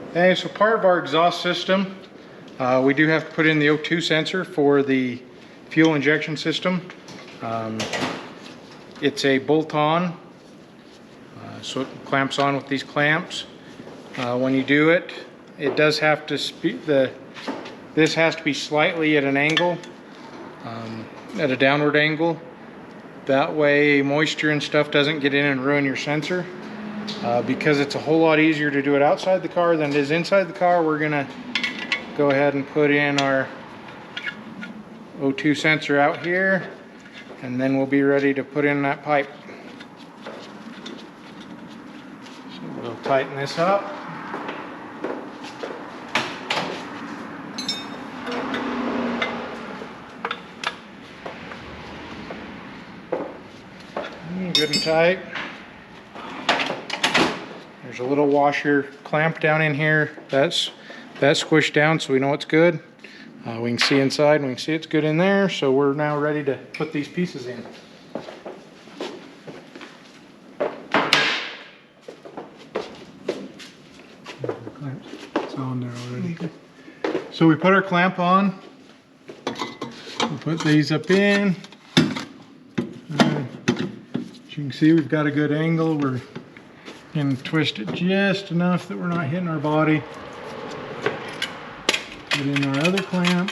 Okay, so part of our exhaust system, we do have to put in the O2 sensor for the fuel injection system. It's a bolt-on, so it clamps on with these clamps. When you do it, it does have to this has to be slightly at an angle, at a downward angle. That way moisture and stuff doesn't get in and ruin your sensor. Because it's a whole lot easier to do it outside the car than it is inside the car, we're gonna go ahead and put in our O2 sensor out here, and then we'll be ready to put in that pipe. So we'll tighten this up. Good and tight. There's a little washer clamp down in here. That's squished down so we know it's good. We can see inside and we can see it's good in there. So we're now ready to put these pieces in. It's on there already. So we put our clamp on. We'll put these up in. As you can see, we've got a good angle. We're going to twist it just enough that we're not hitting our body. Put in our other clamp.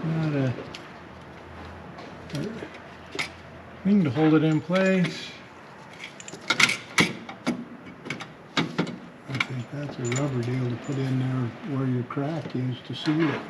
Got a thing to hold it in place. I think that's a rubber deal to put in there where your crack is to seal it.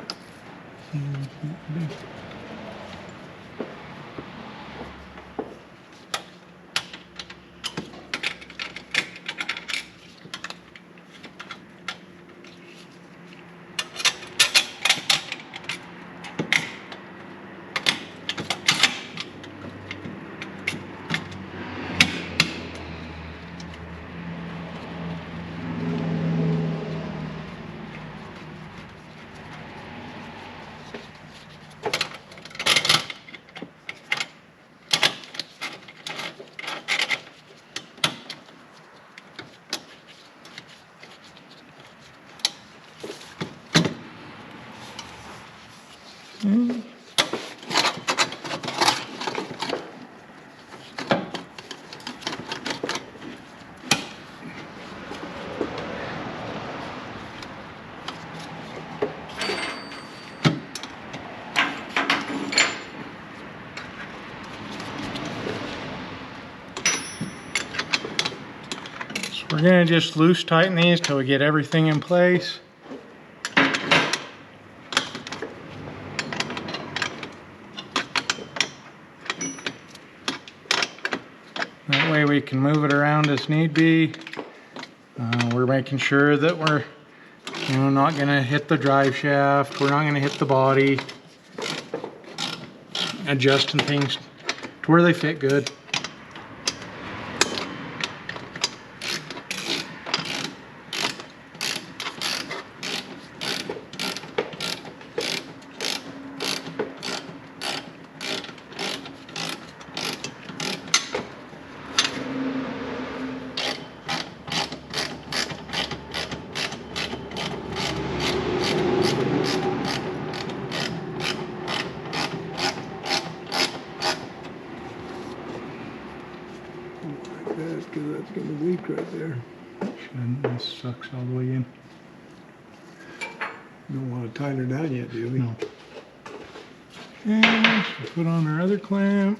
We're going to just loose tighten these till we get everything in place. That way we can move it around as need be. We're making sure that we're not going to hit the drive shaft. We're not going to hit the body. Adjusting things to where they fit good. Because that's going to leak right there. Shouldn't. This sucks all the way in. You don't want to tighten her down yet, do we? No. And we'll put on our other clamp.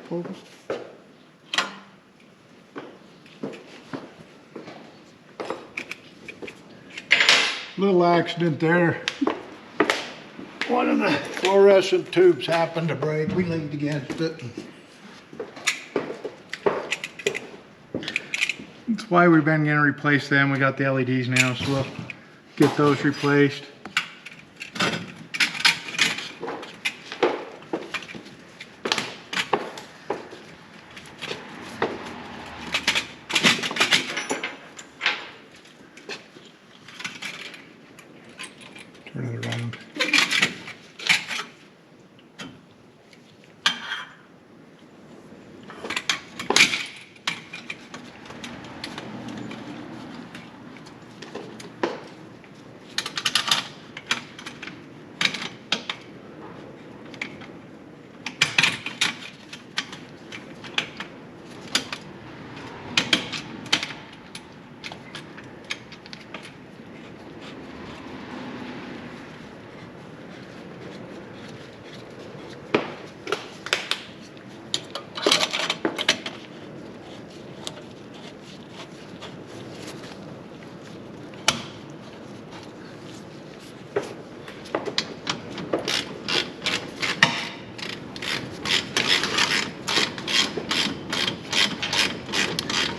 Pull. Little accident there. One of the fluorescent tubes happened to break. We leaned against it. That's why we've been going to replace them. We got the LEDs now, so we'll get those replaced. Turn it around.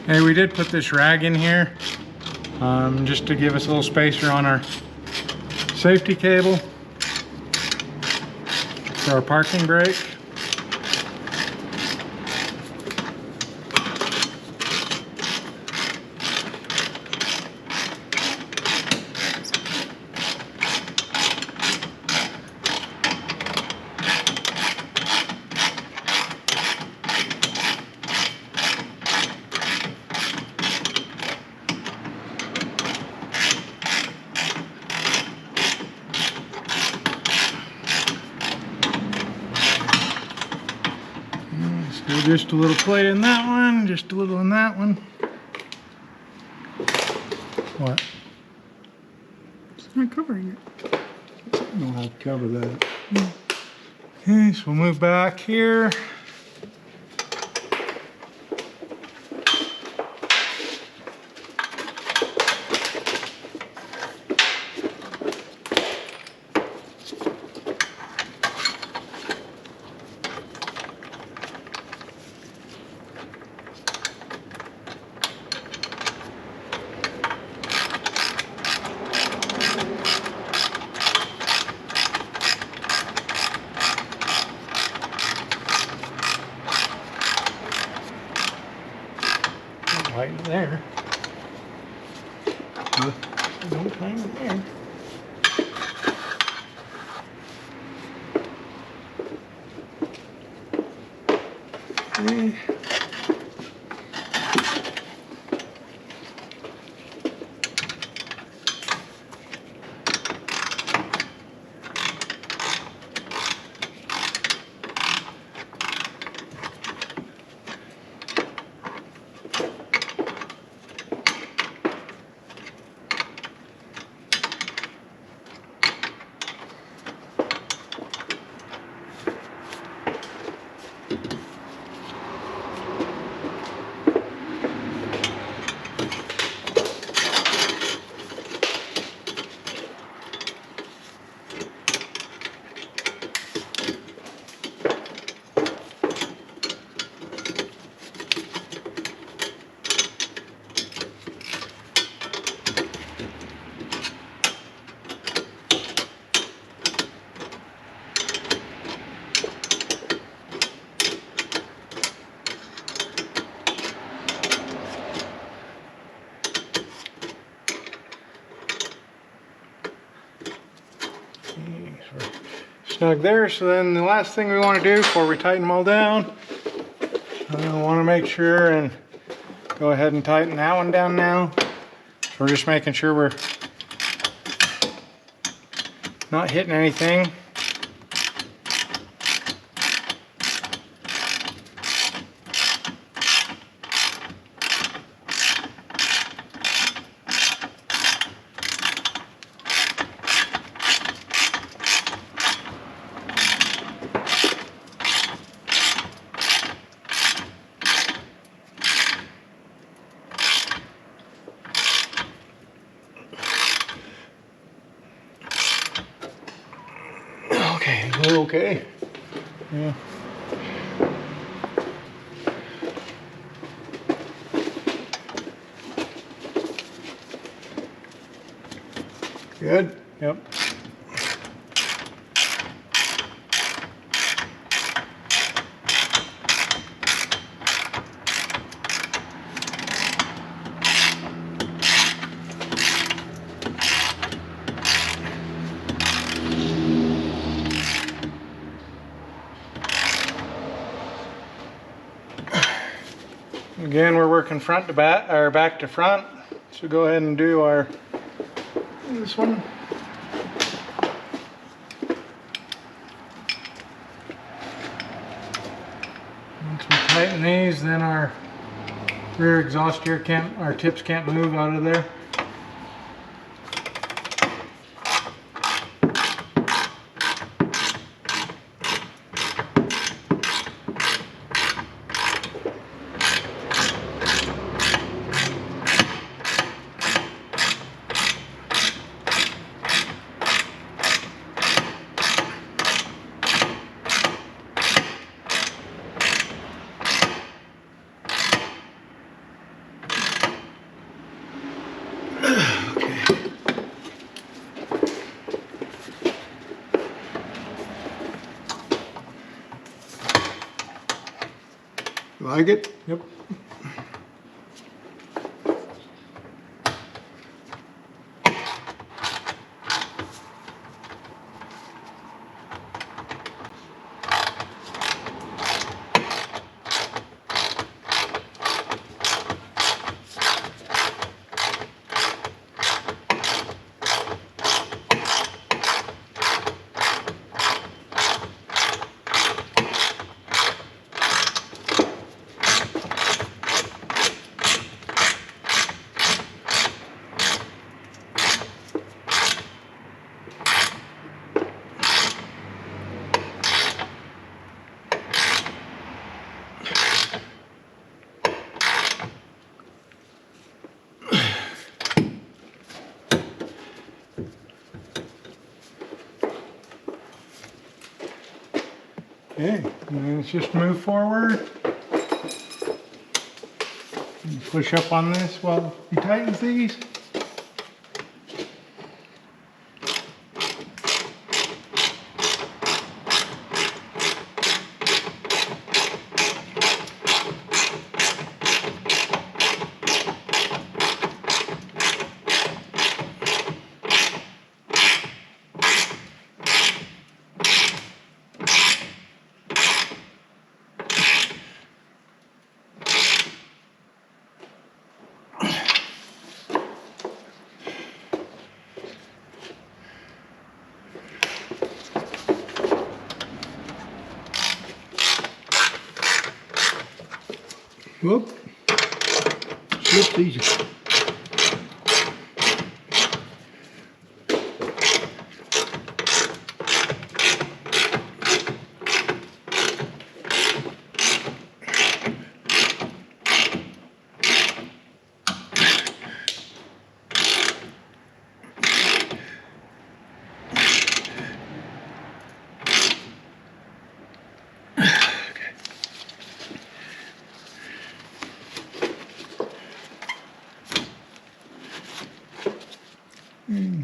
Hey, we did put this rag in here just to give us a little spacer on our safety cable for our parking brake. So just a little plate in that one, just a little in that one. What? It's not covering it. Don't have to cover that. Okay, so we'll move back here. Right there. Don't find it there. Okay. Snug there. So then the last thing we want to do before we tighten them all down, I want to make sure and go ahead and tighten that one down now. We're just making sure we're not hitting anything. okay? Yeah. Good? Yep. Again, we're working front to back, or back to front. So go ahead and do our, this one. Once we tighten these, then our rear exhaust air can't, our tips can't move out of there. You like it? Yep. Okay, and then let's just move forward. And push up on this while he tightens these. Whoop. Slip these.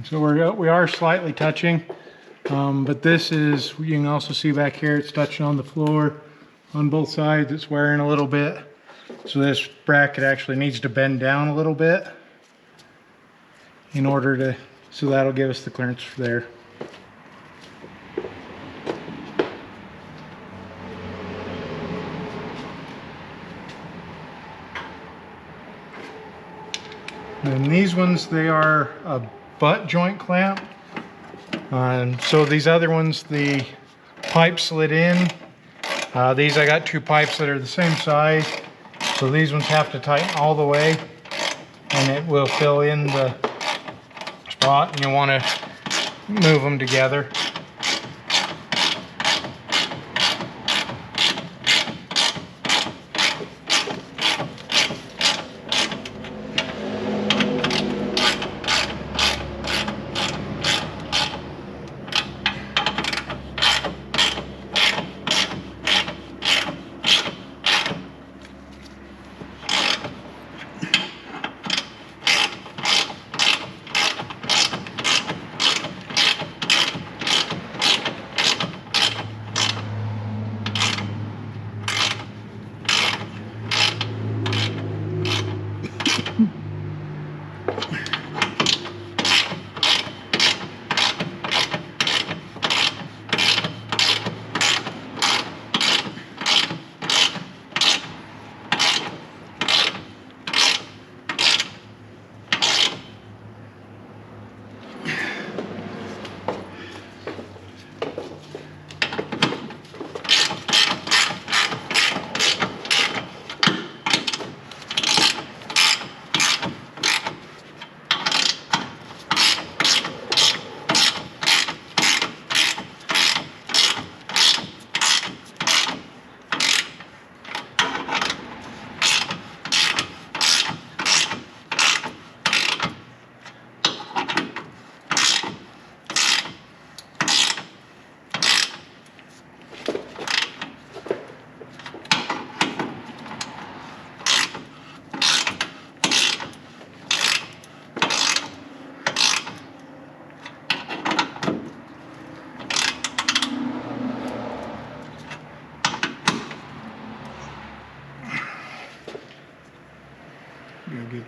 So we are slightly touching, but this is, you can also see back here, it's touching on the floor on both sides. It's wearing a little bit. So this bracket actually needs to bend down a little bit in order to, so that'll give us the clearance there. And these ones, they are a butt joint clamp. So these other ones, the pipe slid in. These, I got two pipes that are the same size. So these ones have to tighten all the way and it will fill in the spot, and you want to move them together.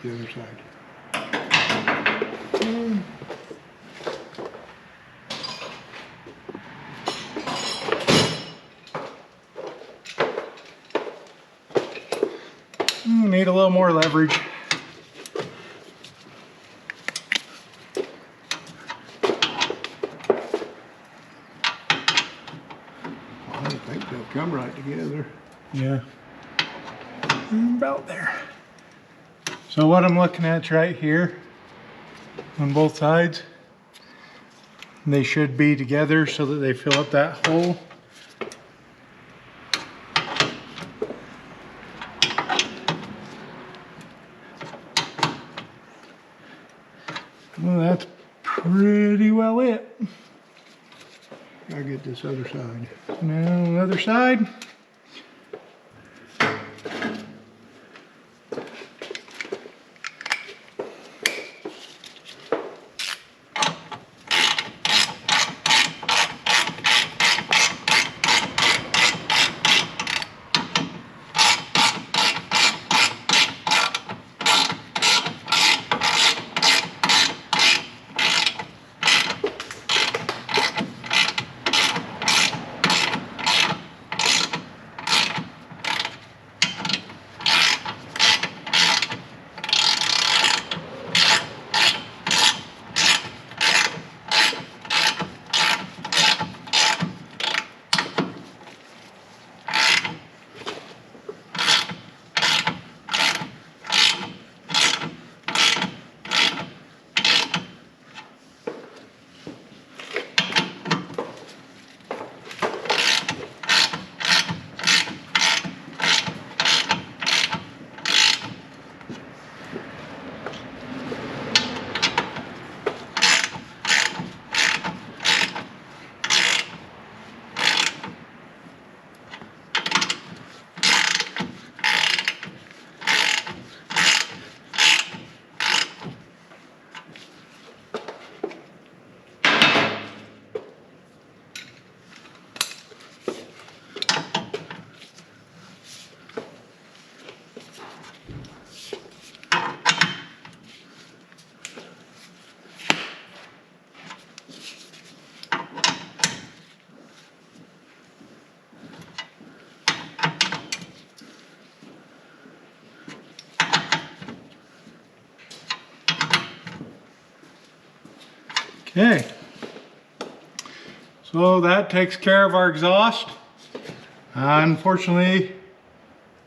the other side. Need a little more leverage. I don't think they'll come right together. Yeah. About there. So what I'm looking at right here on both sides, they should be together so that they fill up that hole. Well, that's pretty well it. Gotta get this other side. Now the other side. Okay, so that takes care of our exhaust. Unfortunately,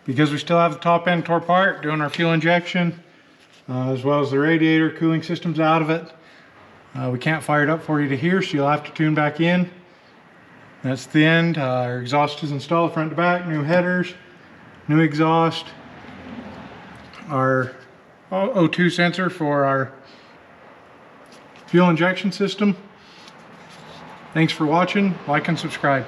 because we still have the top end tore apart, doing our fuel injection, as well as the radiator cooling systems out of it, we can't fire it up for you to hear, so you'll have to tune back in. That's the end. Our exhaust is installed front to back, new headers, new exhaust, our O2 sensor for our fuel injection system. Thanks for watching. Like and subscribe.